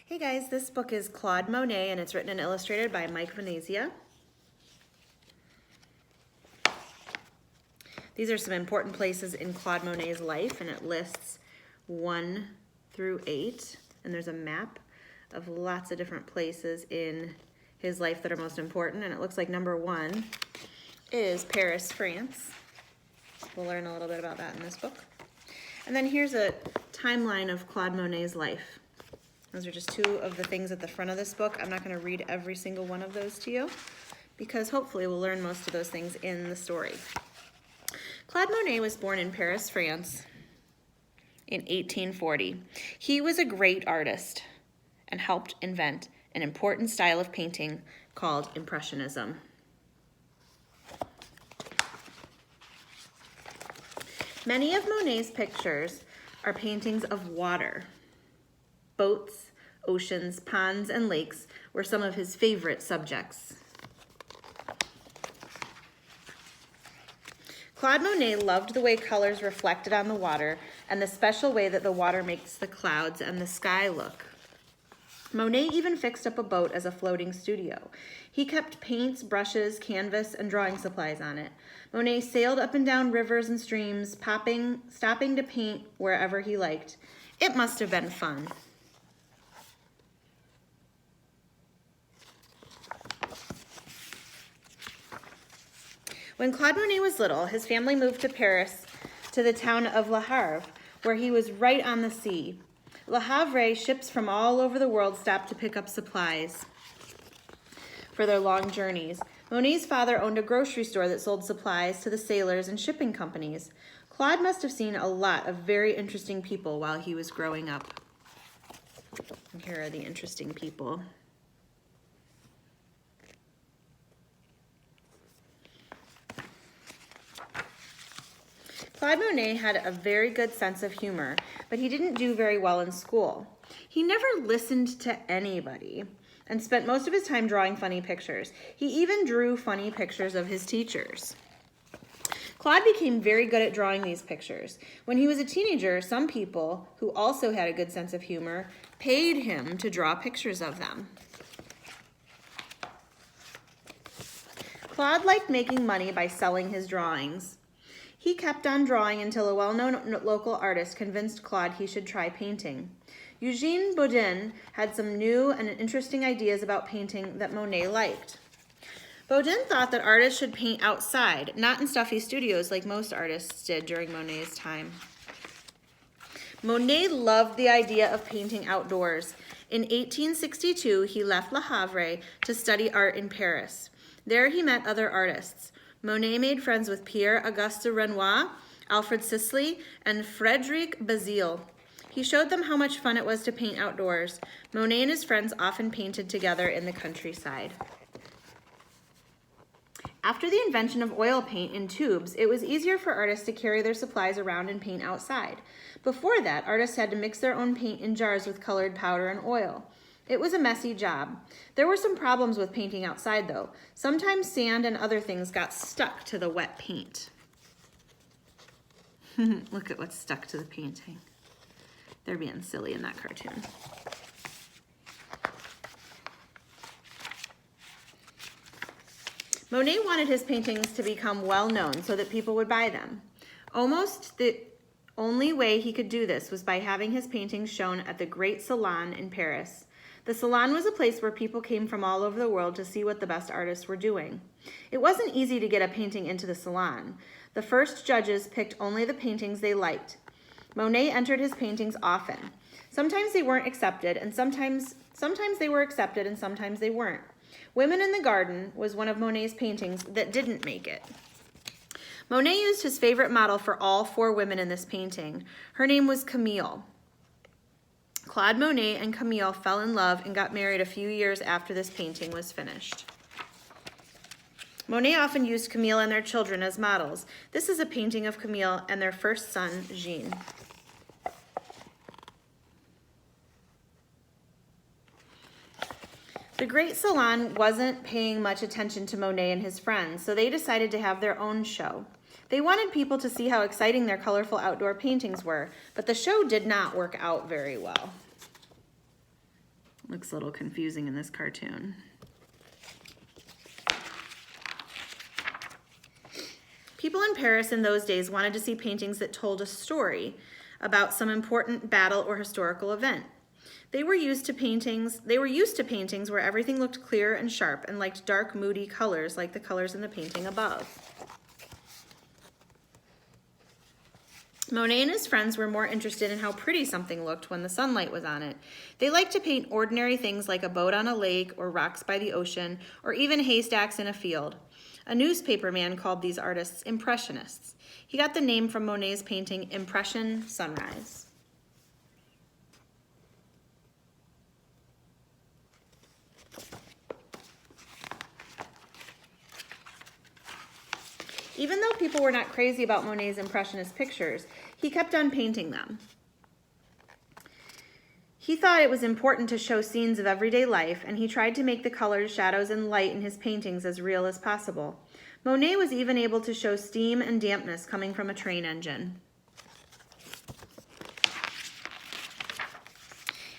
Hey guys, this book is Claude Monet and it's written and illustrated by Mike Venezia. These are some important places in Claude Monet's life, and it lists 1 through 8, and there's a map of lots of different places in his life that are most important, and it looks like number 1 is Paris, France. We'll learn a little bit about that in this book. And then here's a timeline of Claude Monet's life. Those are just 2 of the things at the front of this book. I'm not going to read every single one of those to you because hopefully we'll learn most of those things in the story. Claude Monet was born in Paris, France in 1840. He was a great artist and helped invent an important style of painting called Impressionism. Many of Monet's pictures are paintings of water. Boats, oceans, ponds, and lakes were some of his favorite subjects. Claude Monet loved the way colors reflected on the water and the special way that the water makes the clouds and the sky look. Monet even fixed up a boat as a floating studio. He kept paints, brushes, canvas, and drawing supplies on it. Monet sailed up and down rivers and streams, stopping to paint wherever he liked. It must have been fun. When Claude Monet was little, his family moved to Paris, to the town of Le Havre, where he was right on the sea. Le Havre, ships from all over the world stopped to pick up supplies for their long journeys. Monet's father owned a grocery store that sold supplies to the sailors and shipping companies. Claude must have seen a lot of very interesting people while he was growing up. And here are the interesting people. Claude Monet had a very good sense of humor, but he didn't do very well in school. He never listened to anybody and spent most of his time drawing funny pictures. He even drew funny pictures of his teachers. Claude became very good at drawing these pictures. When he was a teenager, some people, who also had a good sense of humor, paid him to draw pictures of them. Claude liked making money by selling his drawings. He kept on drawing until a well-known local artist convinced Claude he should try painting. Eugene Boudin had some new and interesting ideas about painting that Monet liked. Boudin thought that artists should paint outside, not in stuffy studios like most artists did during Monet's time. Monet loved the idea of painting outdoors. In 1862, he left Le Havre to study art in Paris. There he met other artists. Monet made friends with Pierre-Auguste Renoir, Alfred Sisley, and Frédéric Bazille. He showed them how much fun it was to paint outdoors. Monet and his friends often painted together in the countryside. After the invention of oil paint in tubes, it was easier for artists to carry their supplies around and paint outside. Before that, artists had to mix their own paint in jars with colored powder and oil. It was a messy job. There were some problems with painting outside, though. Sometimes sand and other things got stuck to the wet paint. Look at what's stuck to the painting. They're being silly in that cartoon. Monet wanted his paintings to become well known so that people would buy them. Almost the only way he could do this was by having his paintings shown at the Great Salon in Paris. The Salon was a place where people came from all over the world to see what the best artists were doing. It wasn't easy to get a painting into the Salon. The first judges picked only the paintings they liked. Monet entered his paintings often. Sometimes they weren't accepted, and sometimes they were accepted and sometimes they weren't. Women in the Garden was one of Monet's paintings that didn't make it. Monet used his favorite model for all 4 women in this painting. Her name was Camille. Claude Monet and Camille fell in love and got married a few years after this painting was finished. Monet often used Camille and their children as models. This is a painting of Camille and their first son, Jean. The Great Salon wasn't paying much attention to Monet and his friends, so they decided to have their own show. They wanted people to see how exciting their colorful outdoor paintings were, but the show did not work out very well. Looks a little confusing in this cartoon. People in Paris in those days wanted to see paintings that told a story about some important battle or historical event. They were used to paintings where everything looked clear and sharp and liked dark, moody colors like the colors in the painting above. Monet and his friends were more interested in how pretty something looked when the sunlight was on it. They liked to paint ordinary things like a boat on a lake or rocks by the ocean or even haystacks in a field. A newspaper man called these artists Impressionists. He got the name from Monet's painting Impression Sunrise. Even though people were not crazy about Monet's Impressionist pictures, he kept on painting them. He thought it was important to show scenes of everyday life, and he tried to make the colors, shadows, and light in his paintings as real as possible. Monet was even able to show steam and dampness coming from a train engine.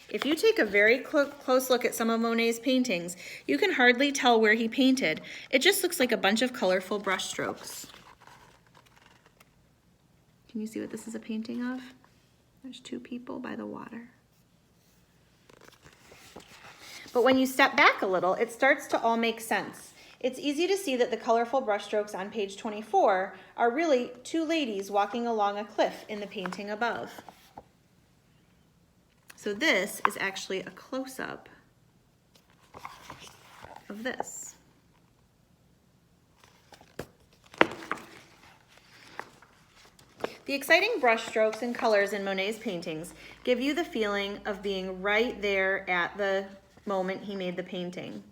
If you take a very close look at some of Monet's paintings, you can hardly tell where he painted. It just looks like a bunch of colorful brush strokes. Can you see what this is a painting of? There's two people by the water. But when you step back a little, it starts to all make sense. It's easy to see that the colorful brushstrokes on page 24 are really two ladies walking along a cliff in the painting above. So this is actually a close-up of this. The exciting brushstrokes and colors in Monet's paintings give you the feeling of being right there at the moment he made the painting.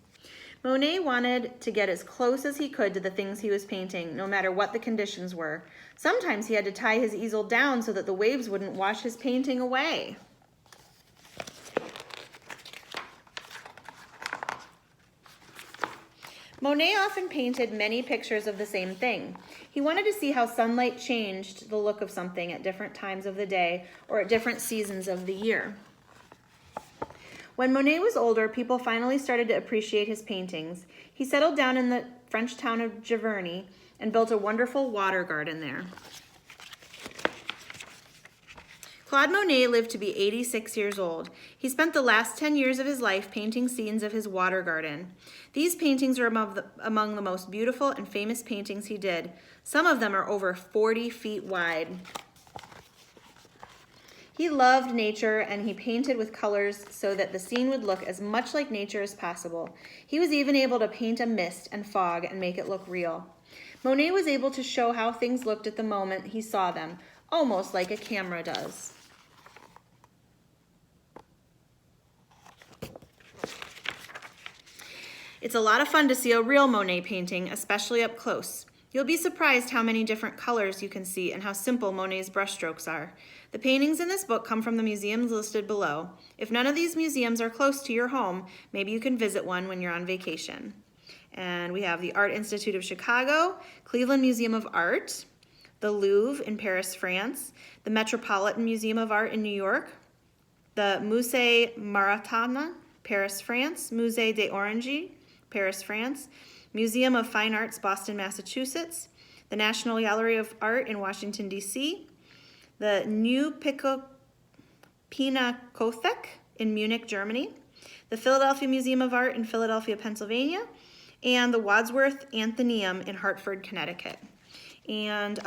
Monet wanted to get as close as he could to the things he was painting, no matter what the conditions were. Sometimes he had to tie his easel down so that the waves wouldn't wash his painting away. Monet often painted many pictures of the same thing. He wanted to see how sunlight changed the look of something at different times of the day or at different seasons of the year. When Monet was older, people finally started to appreciate his paintings. He settled down in the French town of Giverny and built a wonderful water garden there. Claude Monet lived to be 86 years old. He spent the last 10 years of his life painting scenes of his water garden. These paintings are among the most beautiful and famous paintings he did. Some of them are over 40 feet wide. He loved nature, and he painted with colors so that the scene would look as much like nature as possible. He was even able to paint a mist and fog and make it look real. Monet was able to show how things looked at the moment he saw them, almost like a camera does. It's a lot of fun to see a real Monet painting, especially up close. You'll be surprised how many different colors you can see and how simple Monet's brushstrokes are. The paintings in this book come from the museums listed below. If none of these museums are close to your home, maybe you can visit one when you're on vacation. And we have the Art Institute of Chicago, Cleveland Museum of Art, the Louvre in Paris, France, the Metropolitan Museum of Art in New York, the Musée Maratana, Paris, France, Musée d'Orangerie, Paris, France, Museum of Fine Arts, Boston, Massachusetts, the National Gallery of Art in Washington, D.C., the New Pinakothek in Munich, Germany, the Philadelphia Museum of Art in Philadelphia, Pennsylvania, and the Wadsworth Atheneum in Hartford, Connecticut. And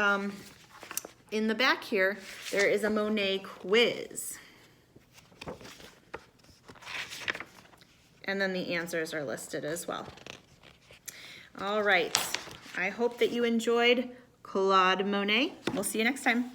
in the back here, there is a Monet quiz. And then the answers are listed as well. All right, I hope that you enjoyed Claude Monet. We'll see you next time.